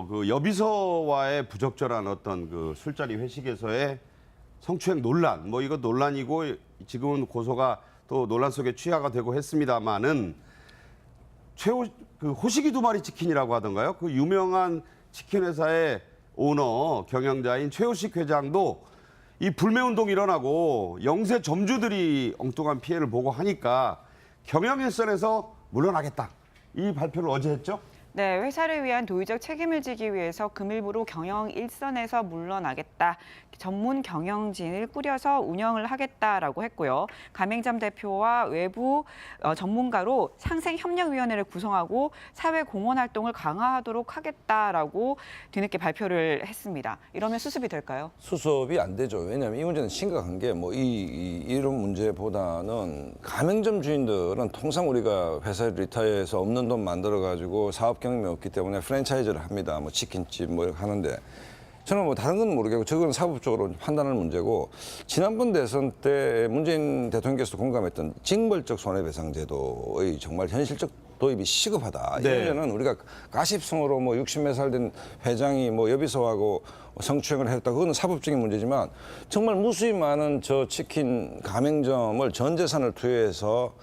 그 여비서와의 부적절한 어떤 그 술자리 회식에서의 성추행 논란, 이거 논란이고 지금은 고소가 또 논란 속에 취하가 되고 했습니다만은 그 호식이 두 마리 치킨이라고 하던가요? 그 유명한 치킨 회사의 오너 경영자인 최호식 회장도 이 불매운동 일어나고 영세 점주들이 엉뚱한 피해를 보고 하니까 경영일선에서 물러나겠다. 이 발표를 어제 했죠? 네, 회사를 위한 도의적 책임을 지기 위해서 금일부로 경영 일선에서 물러나겠다. 전문 경영진을 꾸려서 운영을 하겠다라고 했고요. 가맹점 대표와 외부 전문가로 상생협력위원회를 구성하고 사회 공헌 활동을 강화하도록 하겠다라고 뒤늦게 발표를 했습니다. 이러면 수습이 될까요? 수습이 안 되죠. 왜냐하면 이 문제는 심각한 게 이런 문제보다는 가맹점 주인들은 통상 우리가 회사 리타이어해서 없는 돈 만들어가지고 사업 경험이 없기 때문에 프랜차이즈를 합니다. 치킨집 이렇게 하는데 저는 다른 건 모르겠고 저건 사법적으로 판단할 문제고 지난번 대선 때 문재인 대통령께서 공감했던 징벌적 손해배상제도의 정말 현실적 도입이 시급하다. 이 문제는 우리가 가십성으로 60몇 살 된 회장이 여비서하고 성추행을 했다. 그거는 사법적인 문제지만 정말 무수히 많은 저 치킨 가맹점을 전 재산을 투여해서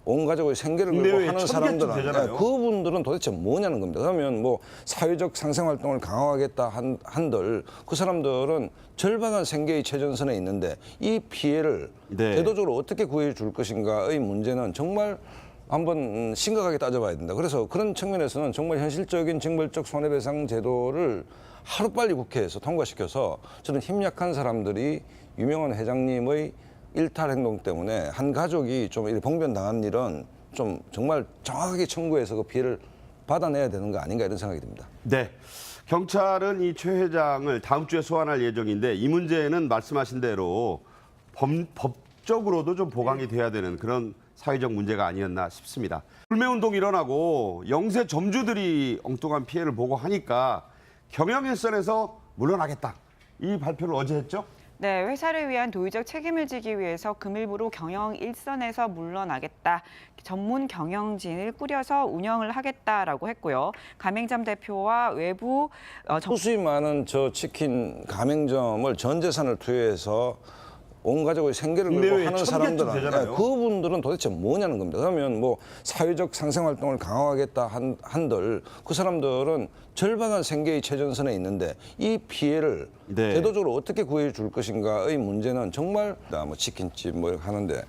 온 가족의 생계를 걸고 하는 사람들은 그분들은 도대체 뭐냐는 겁니다. 그러면 사회적 상생활동을 강화하겠다 한들 그 사람들은 절박한 생계의 최전선에 있는데 이 피해를 제도적으로 어떻게 구해 줄 것인가의 문제는 정말 한번 심각하게 따져봐야 된다. 그래서 그런 측면에서는 정말 현실적인 징벌적 손해배상 제도를 하루빨리 국회에서 통과시켜서 저는 힘약한 사람들이 유명한 회장님의 일탈 행동 때문에 한 가족이 좀 봉변당한 일은 좀 정말 정확하게 청구해서 그 피해를 받아내야 되는 거 아닌가 이런 생각이 듭니다. 네. 경찰은 이 최 회장을 다음 주에 소환할 예정인데 이 문제는 말씀하신 대로 법적으로도 좀 보강이 돼야 되는 그런 사회적 문제가 아니었나 싶습니다. 불매운동 일어나고 영세 점주들이 엉뚱한 피해를 보고 하니까 경영일선에서 물러나겠다. 이 발표를 어제 했죠? 네, 회사를 위한 도의적 책임을 지기 위해서 금일부로 경영 일선에서 물러나겠다. 전문 경영진을 꾸려서 운영을 하겠다라고 했고요. 가맹점 대표와 외부 무수히 많은 저 치킨 가맹점을 전 재산을 투여해서 온 가족의 생계를 걸고 하는 사람들은 그분들은 도대체 뭐냐는 겁니다. 그러면 사회적 상생활동을 강화하겠다 한들 그 사람들은 절박한 생계의 최전선에 있는데 이 피해를 제도적으로 어떻게 구해 줄 것인가의 문제는 정말 치킨집 이렇게 하는데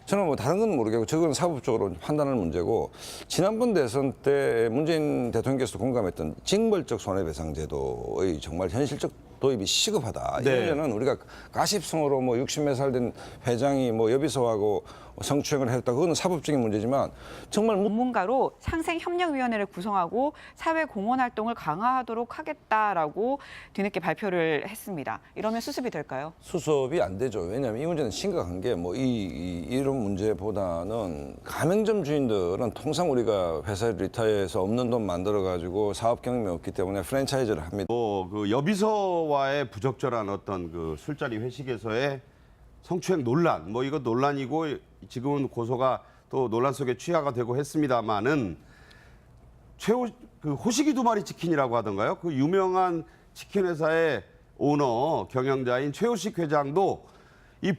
저는 다른 건 모르겠고 저건 사법적으로 판단할 문제고 지난번 대선 때 문재인 대통령께서 공감했던 징벌적 손해배상제도의 정말 현실적 도입이 시급하다. 이 문제는 우리가 가십성으로 60몇 살 된 회장이 여비서하고 성추행을 했다. 그거는 사법적인 문제지만 정말 전문가로 상생협력위원회를 구성하고 사회 공헌 활동을 강화하도록 하겠다라고 뒤늦게 발표를 했습니다. 이러면 수습이 될까요? 수습이 안 되죠. 왜냐하면 이 문제는 심각한 게 이런 문제보다는 가맹점 주인들은 통상 우리가 회사 리타이어해서 없는 돈 만들어가지고 사업 경험이 없기 때문에 프랜차이즈를 합니다. 그 여비서와의 부적절한 어떤 그 술자리 회식에서의 성추행 논란, 이거 논란이고 지금은 고소가 또 논란 속에 취하가 되고 했습니다만은 그 호식이 두 마리 치킨이라고 하던가요? 그 유명한 치킨 회사의 오너 경영자인 최호식 회장도 이